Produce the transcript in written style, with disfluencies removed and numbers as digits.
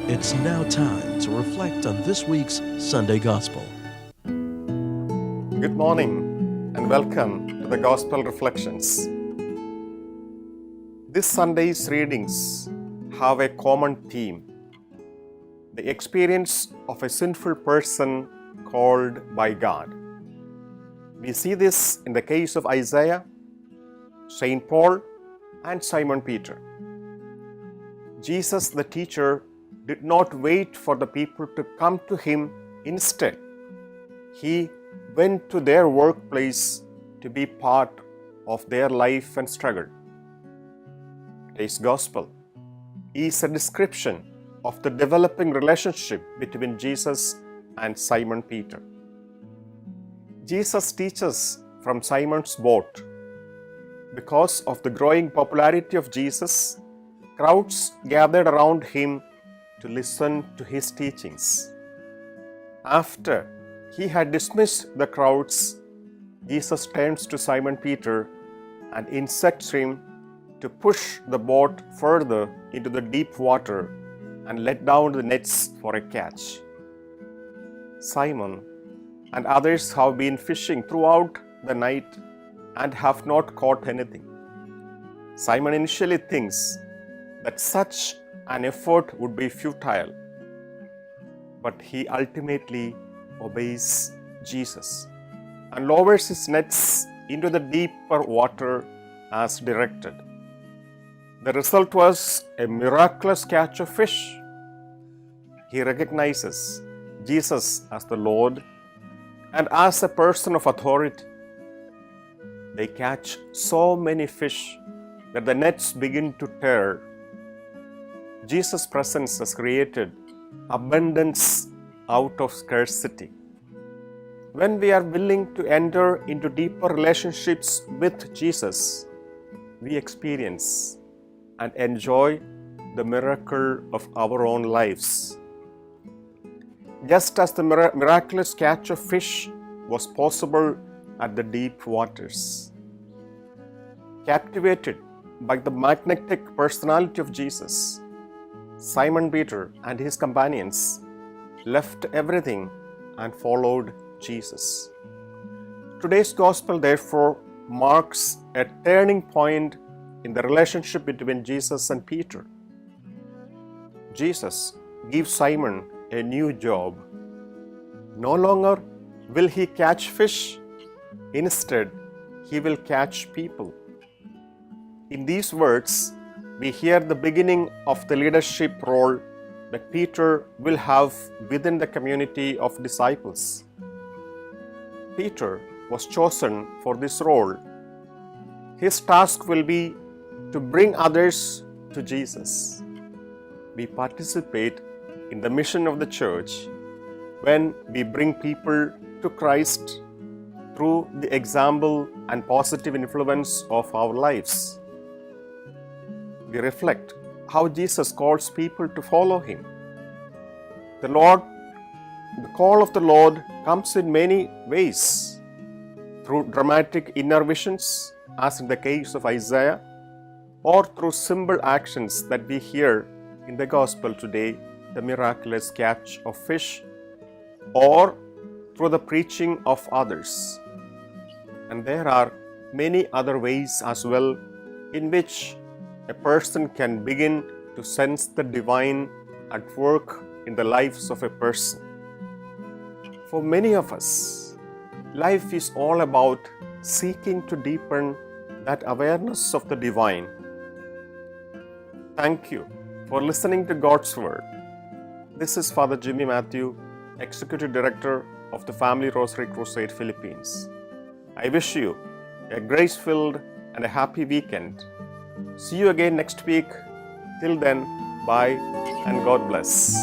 It's now time to reflect on this week's Sunday Gospel. Good morning and welcome to the Gospel Reflections. This Sunday's readings have a common theme: the experience of a sinful person called by God. We see this in the case of Isaiah, Saint Paul, and Simon Peter. Jesus, the teacher, did not wait for the people to come to him. Instead, he went to their workplace to be part of their life and struggle. Today's Gospel is a description of the developing relationship between Jesus and Simon Peter. Jesus teaches from Simon's boat. Because of the growing popularity of Jesus, crowds gathered around him to listen to his teachings. After he had dismissed the crowds, Jesus turns to Simon Peter and instructs him to push the boat further into the deep water and let down the nets for a catch. Simon and others have been fishing throughout the night and have not caught anything. Simon initially thinks that such an effort would be futile, but he ultimately obeys Jesus and lowers his nets into the deeper water as directed. The result was a miraculous catch of fish. He recognizes Jesus as the Lord and as a person of authority. They catch so many fish that the nets begin to tear. Jesus' presence has created abundance out of scarcity. When we are willing to enter into deeper relationships with Jesus, we experience and enjoy the miracle of our own lives. Just as the miraculous catch of fish was possible at the deep waters. Captivated by the magnetic personality of Jesus, Simon Peter and his companions left everything and followed Jesus. Today's Gospel, therefore, marks a turning point in the relationship between Jesus and Peter. Jesus gives Simon a new job. No longer will he catch fish. Instead, he will catch people. In these words, we hear the beginning of the leadership role that Peter will have within the community of disciples. Peter was chosen for this role. His task will be to bring others to Jesus. We participate in the mission of the church when we bring people to Christ through the example and positive influence of our lives. We reflect how Jesus calls people to follow him. The call of the Lord comes in many ways, through dramatic inner visions, as in the case of Isaiah, or through simple actions that we hear in the Gospel today, the miraculous catch of fish, or through the preaching of others. And there are many other ways as well in which a person can begin to sense the divine at work in the lives of a person. For many of us, life is all about seeking to deepen that awareness of the divine. Thank you for listening to God's Word. This is Father Jimmy Matthew, Executive Director of the Family Rosary Crusade Philippines. I wish you a grace-filled and a happy weekend. See you again next week. Till then, bye and God bless.